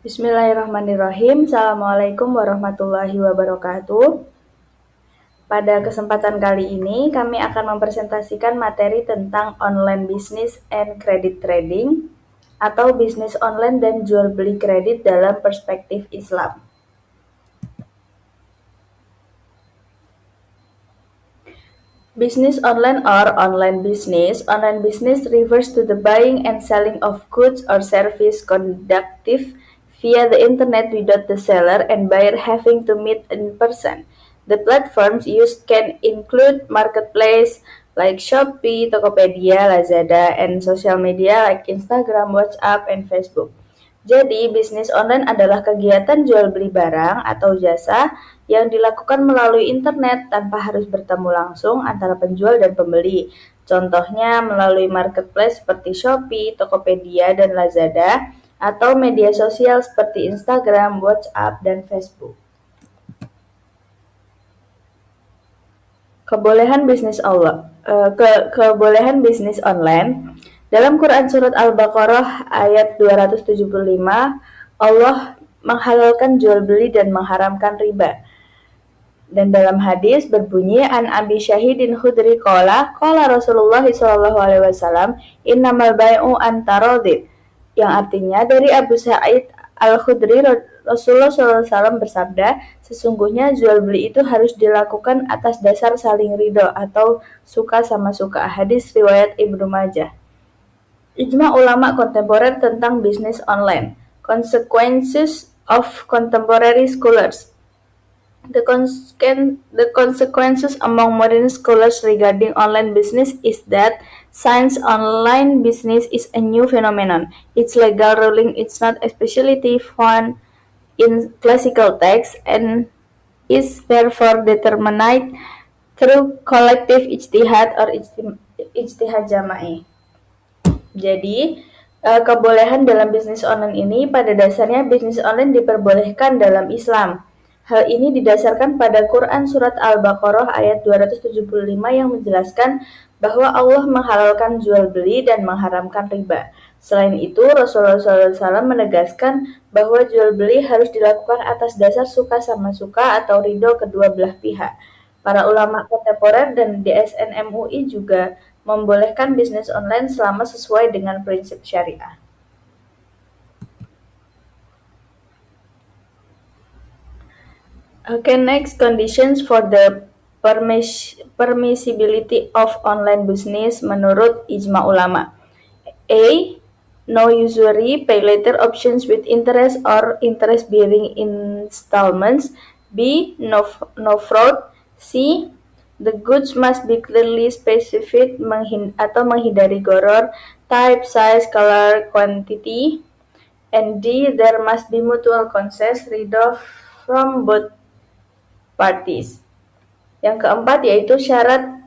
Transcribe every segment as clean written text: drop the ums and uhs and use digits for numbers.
Bismillahirrahmanirrahim. Assalamualaikum warahmatullahi wabarakatuh. Pada kesempatan kali ini, kami akan mempresentasikan materi tentang online business and credit trading atau bisnis online dan jual beli kredit dalam perspektif Islam. Business online or online business refers to the buying and selling of goods or service conducted via the internet without the seller and buyer having to meet in person. The platforms used can include marketplace like Shopee, Tokopedia, Lazada, and social media like Instagram, WhatsApp, and Facebook. Jadi, bisnis online adalah kegiatan jual beli barang atau jasa yang dilakukan melalui internet tanpa harus bertemu langsung antara penjual dan pembeli. Contohnya melalui marketplace seperti Shopee, Tokopedia, dan Lazada, atau media sosial seperti Instagram, WhatsApp, dan Facebook. Kebolehan bisnis online. Dalam Quran Surat Al-Baqarah ayat 275, Allah menghalalkan jual beli dan mengharamkan riba. Dan dalam hadis berbunyi an Abi Syahidin Khudri qala Rasulullah SAW innamal bai'u an taradid, yang artinya dari Abu Sa'id Al-Khudri Rasulullah SAW bersabda, sesungguhnya jual beli itu harus dilakukan atas dasar saling ridho atau suka sama suka. Hadis riwayat Ibnu Majah. Ijma ulama kontemporer tentang bisnis online. Consequences of contemporary scholars. The consequences among modern scholars regarding online business is that since online business is a new phenomenon, its legal ruling is not a specialty found in classical texts and is therefore determined through collective ijtihad or ijtihad jama'i. Jadi, kebolehan dalam bisnis online ini pada dasarnya bisnis online diperbolehkan dalam Islam. Hal ini didasarkan pada Quran Surat Al-Baqarah ayat 275 yang menjelaskan bahwa Allah menghalalkan jual beli dan mengharamkan riba. Selain itu, Rasulullah SAW menegaskan bahwa jual beli harus dilakukan atas dasar suka sama suka atau ridho kedua belah pihak. Para ulama kontemporer dan DSN MUI juga membolehkan bisnis online selama sesuai dengan prinsip syariah. Okay, next, conditions for the permissibility of online business menurut ijma ulama. A. No usury, pay later options with interest or interest-bearing installments. B. No fraud. C. The goods must be clearly specified atau menghindari goror, type, size, color, quantity. And D. There must be mutual consent, ridho from both parties. Yang keempat yaitu syarat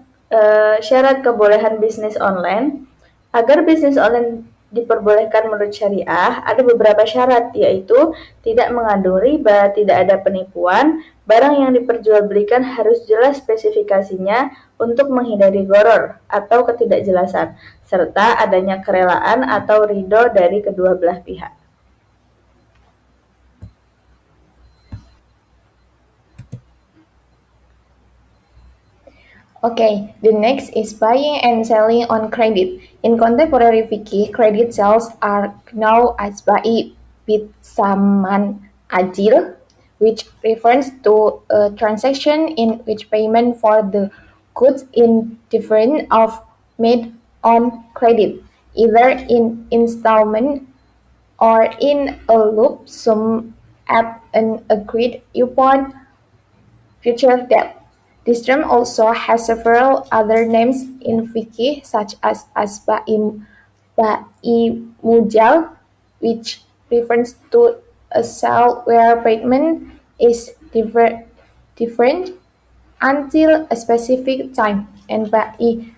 kebolehan bisnis online. Agar bisnis online diperbolehkan menurut syariah, ada beberapa syarat, yaitu tidak mengandung riba, tidak ada penipuan, barang yang diperjualbelikan harus jelas spesifikasinya untuk menghindari goror atau ketidakjelasan, serta adanya kerelaan atau ridho dari kedua belah pihak. Okay, the next is buying and selling on credit. In contemporary fiqh, credit sales are known as bai' bitsaman ajil, which refers to a transaction in which payment for the goods in different of made on credit, either in installment or in a lump sum at an agreed upon future debt. This term also has several other names in fiqh, such as ba'i mujal, which refers to a sale where payment is different until a specific time, and ba'i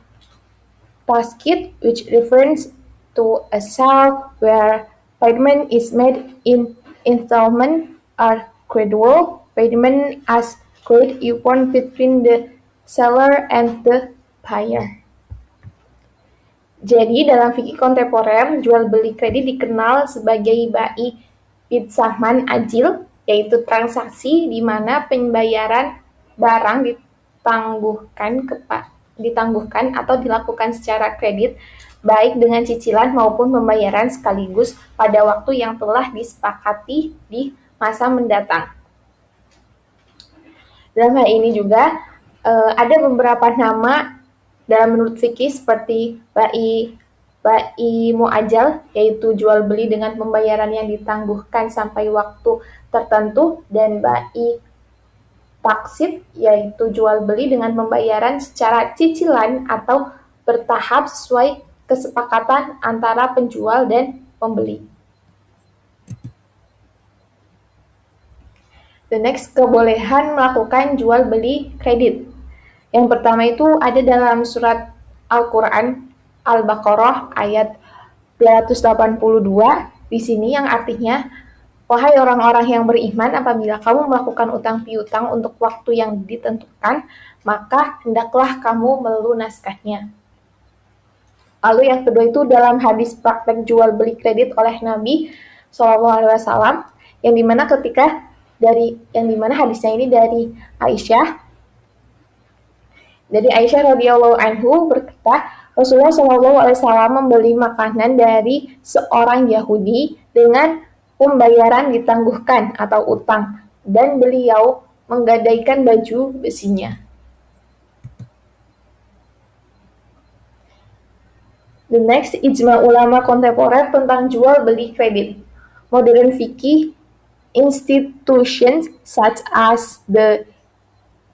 taskit, which refers to a sale where payment is made in installment or gradual payment as agreed upon between the seller and the buyer. Jadi dalam fikih kontemporer, jual beli kredit dikenal sebagai bai bidsaman ajil, yaitu transaksi di mana pembayaran barang ditangguhkan atau dilakukan secara kredit, baik dengan cicilan maupun pembayaran sekaligus pada waktu yang telah disepakati di masa mendatang. Dalam hal ini juga ada beberapa nama dalam menurut fikih seperti bai muajal, yaitu jual beli dengan pembayaran yang ditangguhkan sampai waktu tertentu, dan bai taksid, yaitu jual beli dengan pembayaran secara cicilan atau bertahap sesuai kesepakatan antara penjual dan pembeli. The next, kebolehan melakukan jual beli kredit. Yang pertama itu ada dalam surat Al-Quran Al-Baqarah ayat 282 di sini, yang artinya, wahai orang-orang yang beriman, apabila kamu melakukan utang piutang untuk waktu yang ditentukan, maka hendaklah kamu melunaskannya. Lalu yang kedua itu dalam hadis praktek jual beli kredit oleh Nabi SAW, yang dimana hadisnya ini dari Aisyah. Dari Aisyah radhiyallahu anhu berkata, Rasulullah SAW membeli makanan dari seorang Yahudi dengan pembayaran ditangguhkan atau utang, dan beliau menggadaikan baju besinya. The next, ijma ulama kontemporer tentang jual beli kredit. Modern fikih institutions such as the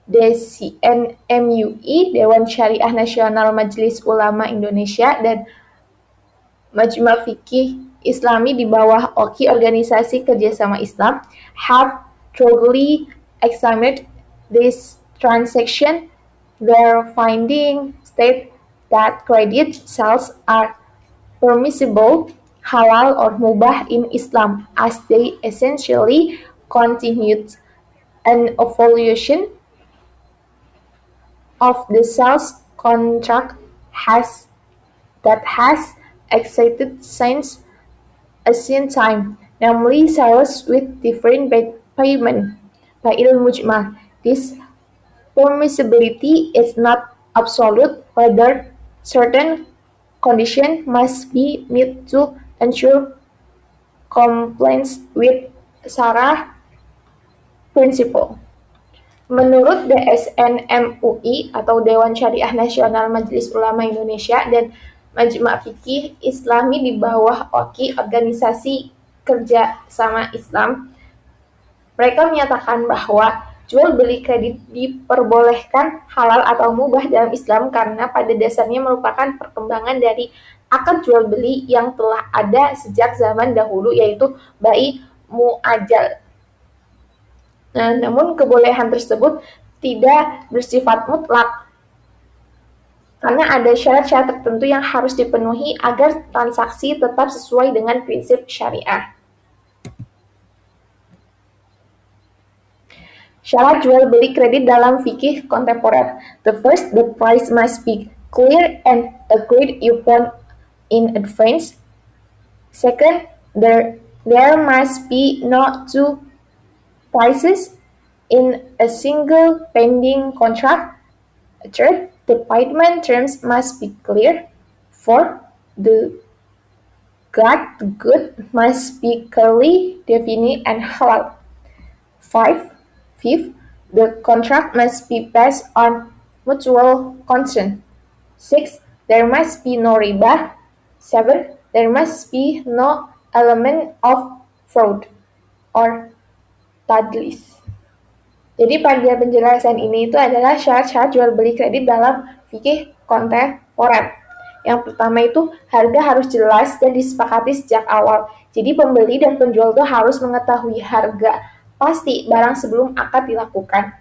DCN-MUI, Dewan Syariah Nasional Majelis Ulama Indonesia, dan Majma' Fikih Islami di bawah OKI, Organisasi Kerjasama Islam, have thoroughly examined this transaction. Their findings state that credit sales are permissible, halal or mubah in Islam, as they essentially continued an evolution of the sales contract that has existed since ancient time, namely sales with different payment. Ba'il mujmal. This permissibility is not absolute, rather certain conditions must be met to ensure compliance with syarah principle. Menurut DSN-MUI atau Dewan Syariah Nasional Majelis Ulama Indonesia dan Majma' Fikih Islami di bawah OKI, Organisasi Kerjasama Islam, mereka menyatakan bahwa jual beli kredit diperbolehkan, halal atau mubah dalam Islam karena pada dasarnya merupakan perkembangan dari akad jual beli yang telah ada sejak zaman dahulu, yaitu bai muajal. Nah, namun kebolehan tersebut tidak bersifat mutlak, karena ada syarat-syarat tertentu yang harus dipenuhi agar transaksi tetap sesuai dengan prinsip syariah. Syarat jual beli kredit dalam fikih kontemporer. The first, the price must be clear and agreed upon in advance. Second, there must be no two prices in a single pending contract. Third, the payment terms must be clear. Fourth, the good must be clearly defined and halal. Fifth, the contract must be based on mutual consent. Sixth, there must be no riba. Seventh, there must be no element of fraud or tadlis. Jadi pada penjelasan ini itu adalah syarat-syarat jual beli kredit dalam fikih kontemporer. Yang pertama itu harga harus jelas dan disepakati sejak awal. Jadi pembeli dan penjual itu harus mengetahui harga pasti barang sebelum akad dilakukan.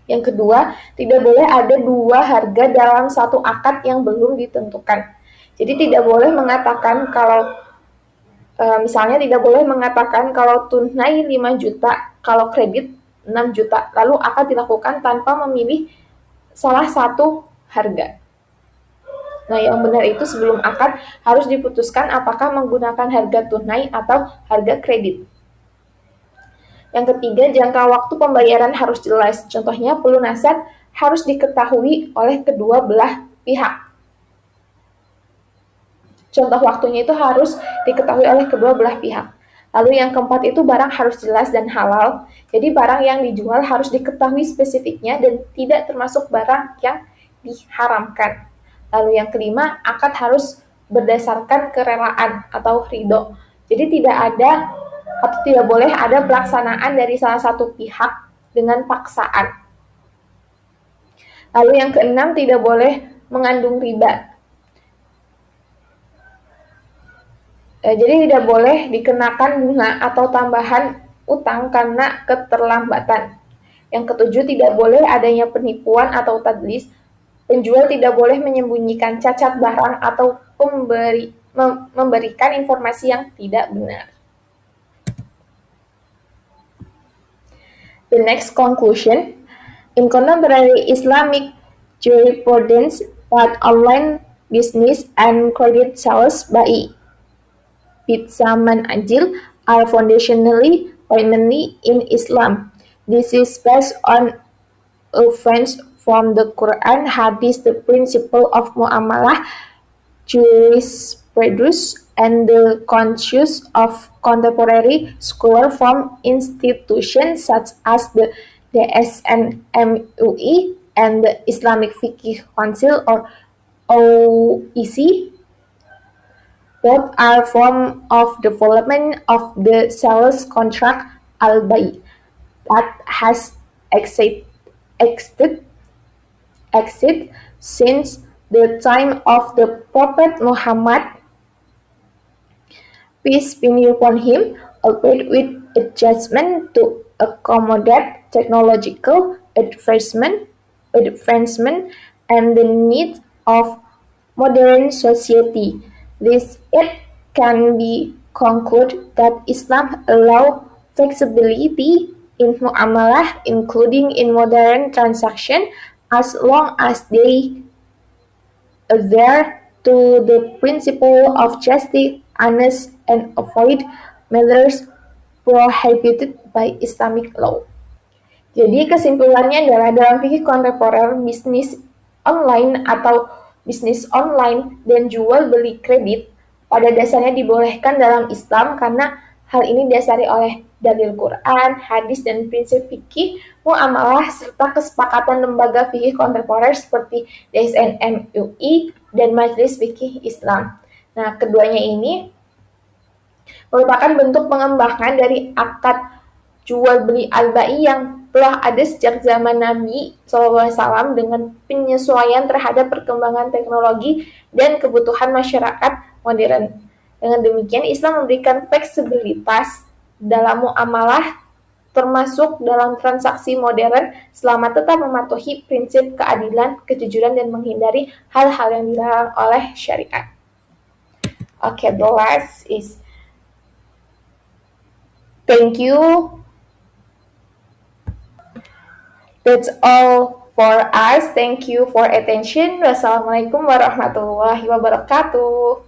Yang kedua, tidak boleh ada dua harga dalam satu akad yang belum ditentukan. Jadi tidak boleh mengatakan kalau misalnya tidak boleh mengatakan kalau tunai 5 juta, kalau kredit 6 juta, lalu akad dilakukan tanpa memilih salah satu harga. Nah, yang benar itu sebelum akad harus diputuskan apakah menggunakan harga tunai atau harga kredit. Yang ketiga, jangka waktu pembayaran harus jelas. Contohnya, pelunasan harus diketahui oleh kedua belah pihak. Contoh waktunya itu harus diketahui oleh kedua belah pihak. Lalu yang keempat itu barang harus jelas dan halal. Jadi barang yang dijual harus diketahui spesifiknya dan tidak termasuk barang yang diharamkan. Lalu yang kelima, akad harus berdasarkan kerelaan atau ridho. Jadi tidak ada atau tidak boleh ada pelaksanaan dari salah satu pihak dengan paksaan. Lalu yang keenam, tidak boleh mengandung riba. Jadi tidak boleh dikenakan bunga atau tambahan utang karena keterlambatan. Yang ketujuh, tidak boleh adanya penipuan atau tadlis. Penjual tidak boleh menyembunyikan cacat barang atau memberikan informasi yang tidak benar. The next conclusion, in contemporary Islamic jurisprudence, both online business and credit sales by Pitzaman Ajil are foundationally primarily in Islam. This is based on reference from the Quran, Hadith, the principle of Muamalah, jurisprudence, and the conscience of contemporary scholars from institutions such as the DSN-MUI and the Islamic Fiqh Council or OEC. Both are forms of development of the sales contract al-bay' that has existed since the time of the Prophet Muhammad, peace be upon him, albeit with adjustment to accommodate technological advancement and the needs of modern society. This it can be concluded that Islam allows flexibility in muamalah, including in modern transactions, as long as they adhere to the principle of justice, honest, and avoid matters prohibited by Islamic law. Jadi kesimpulannya adalah dalam fikih kontemporer, bisnis online atau bisnis online dan jual beli kredit pada dasarnya dibolehkan dalam Islam karena hal ini didasari oleh dalil Quran, hadis, dan prinsip fikih muamalah serta kesepakatan lembaga fikih kontemporer seperti DSN MUI dan Majelis Fikih Islam. Nah, keduanya ini merupakan bentuk pengembangan dari akad jual beli al-bai yang telah ada sejak zaman Nabi SAW dengan penyesuaian terhadap perkembangan teknologi dan kebutuhan masyarakat modern. Dengan demikian, Islam memberikan fleksibilitas dalam muamalah termasuk dalam transaksi modern selama tetap mematuhi prinsip keadilan, kejujuran, dan menghindari hal-hal yang dilarang oleh syariat. Okay, the last is thank you. That's all for us. Thank you for attention. Wassalamualaikum warahmatullahi wabarakatuh.